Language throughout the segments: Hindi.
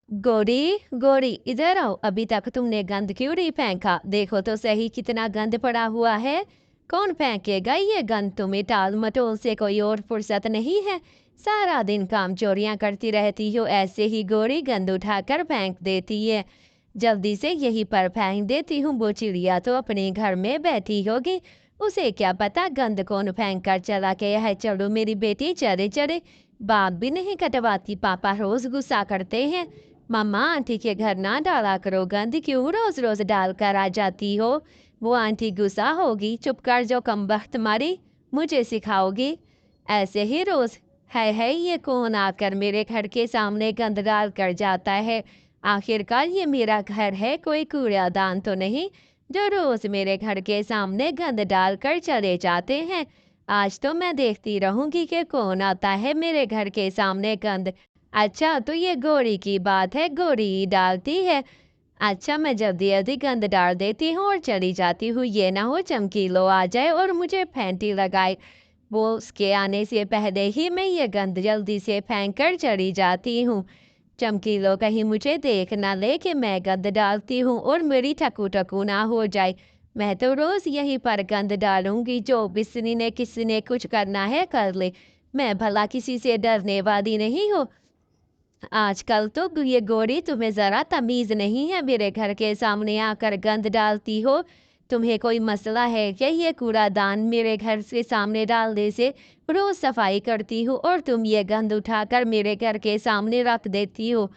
गोरी गोरी, इधर आओ। अभी तक तुमने गंद क्यों नहीं फेंका? देखो तो सही कितना गंद पड़ा हुआ है। कौन फेंकेगा ये गंद? तुम्हें टाल मटोल से कोई और फुर्सत नहीं है? सारा दिन काम चोरियां करती रहती हो। ऐसे ही गोरी गंद उठाकर फेंक देती है। जल्दी से यहीं पर फेंक देती हूँ। वो चिड़िया तो अपने घर में बैठी होगी, उसे क्या पता गंद कौन फेंक कर चला गया है। चलो मेरी बेटी चले चले। बात भी नहीं कटवाती, पापा रोज गुस्सा करते हैं। मम्मा आंटी के घर ना डाला करो गंद, क्यों रोज रोज डाल कर आ जाती हो? वो आंटी गुस्सा होगी। चुप कर जो कमबख्त मारी, मुझे सिखाओगी? ऐसे ही रोज। है ये कौन आकर मेरे घर के सामने गंद डाल कर जाता है? आखिरकार ये मेरा घर है, कोई कूड़ादान तो नहीं जो रोज मेरे घर के सामने गंद डाल कर चले जाते हैं। आज तो मैं देखती रहूंगी कि कौन आता है मेरे घर के सामने गंद। अच्छा, तो ये गोरी की बात है, गोरी ही डालती है। अच्छा, मैं जल्दी जल्दी गंद डाल देती हूँ और चली जाती हूँ। ये ना हो चमकीलो आ जाए और मुझे फैंटी लगाए। वो उसके आने से पहले ही मैं ये गंद जल्दी से फेंक कर चली जाती हूँ। चमकीलो कहीं मुझे देख ना ले कि मैं गंद डालती हूँ और मेरी ठकू ठकू ना हो जाए। मैं तो रोज यहीं पर गंद डालूंगी, जो बिस्नी ने किसी ने कुछ करना है कर ले। मैं भला किसी से डरने वाली नहीं हूँ। आजकल तो ये गोरी, तुम्हें जरा तमीज नहीं है? मेरे घर के सामने आकर गंद डालती हो। तुम्हें कोई मसला है क्या? ये कूड़ादान मेरे घर के सामने डालने से रोज सफाई करती हूँ और तुम ये गंद उठाकर मेरे घर के सामने रख देती हो।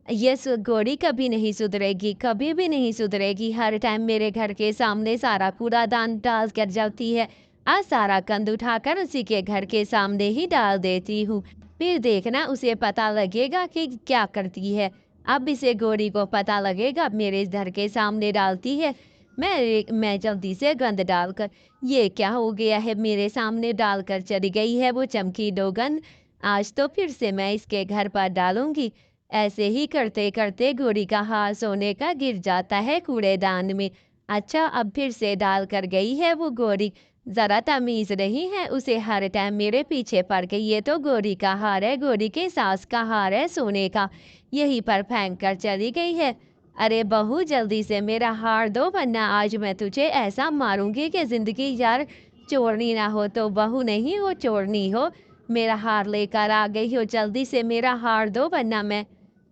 ये गोरी कभी नहीं सुधरेगी, कभी भी नहीं सुधरेगी। हर टाइम मेरे घर के सामने सारा कूड़ादान डाल कर जाती है। आज सारा गंद उठाकर उसी के घर के सामने ही डाल देती हूँ। फिर देखना उसे पता लगेगा कि क्या करती है। अब इसे गोरी को पता लगेगा मेरे घर के सामने डालती है। मैं जल्दी से गंद डालकर, ये क्या हो गया है? मेरे सामने डालकर चली गई है वो चमकी डोगन। आज तो फिर से मैं इसके घर पर डालूंगी। ऐसे ही करते करते गोरी का हाथ सोने का गिर जाता है कूड़ेदान में। अच्छा, अब फिर से डाल कर गई है वो गोरी। जरा तमीज नहीं है उसे, हर टाइम मेरे पीछे पड़ गई। ये तो गोरी का हार है, गोरी के सास का हार है सोने का, यहीं पर फेंक कर चली गई है। अरे बहू, जल्दी से मेरा हार दो, वरना आज मैं तुझे ऐसा मारूंगी कि जिंदगी यार चोरनी ना हो तो बहू नहीं हो, चोरनी हो। मेरा हार लेकर आ गई हो, जल्दी से मेरा हार दो वरना मैं।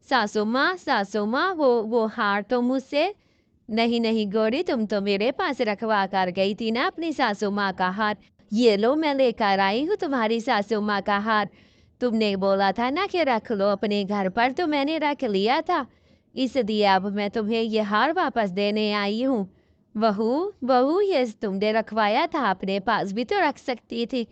सासू माँ, वो हार तो मुझसे। नहीं नहीं गौरी, तुम तो मेरे पास रखवा कर गई थी ना अपनी सासू माँ का हार। ये लो, मैं लेकर आई हूँ तुम्हारी सासू माँ का हार। तुमने बोला था ना कि रख लो अपने घर पर, तो मैंने रख लिया था। इसलिए अब मैं तुम्हें ये हार वापस देने आई हूँ। बहू बहू, ये तुमने रखवाया था, अपने पास भी तो रख सकती थी।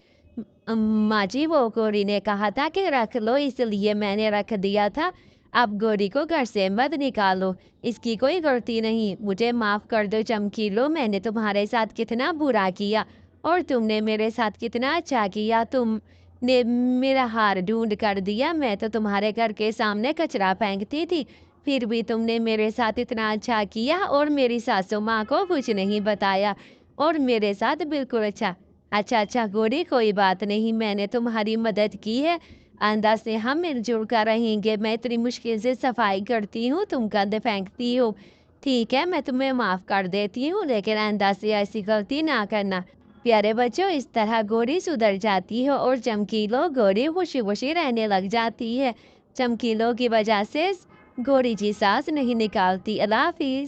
माँ जी, वो गौरी ने कहा था कि रख लो, इसलिए मैंने रख दिया था। अब गौरी को घर से मत निकालो, इसकी कोई गलती नहीं। मुझे माफ कर दो चमकीलो, मैंने तुम्हारे साथ कितना बुरा किया और तुमने मेरे साथ कितना अच्छा किया। तुमने मेरा हार ढूंढ कर दिया। मैं तो तुम्हारे घर के सामने कचरा फेंकती थी, फिर भी तुमने मेरे साथ इतना अच्छा किया और मेरी सासू माँ को कुछ नहीं बताया और मेरे साथ बिल्कुल अच्छा। अच्छा गोरी, कोई बात नहीं, मैंने तुम्हारी मदद की है। आइंदा से हम मिलजुल कर रहेंगे। मैं इतनी मुश्किल से सफाई करती हूँ, तुम गंद फेंकती हो। ठीक है, मैं तुम्हें माफ़ कर देती हूँ, लेकिन आइंदा से ऐसी गलती ना करना। प्यारे बच्चों, इस तरह गोरी सुधर जाती है और चमकीलो गोरी खुशी खुशी रहने लग जाती है। चमकीलो की वजह से गोरी जी सांस नहीं निकालती। अल्लाह हाफिज।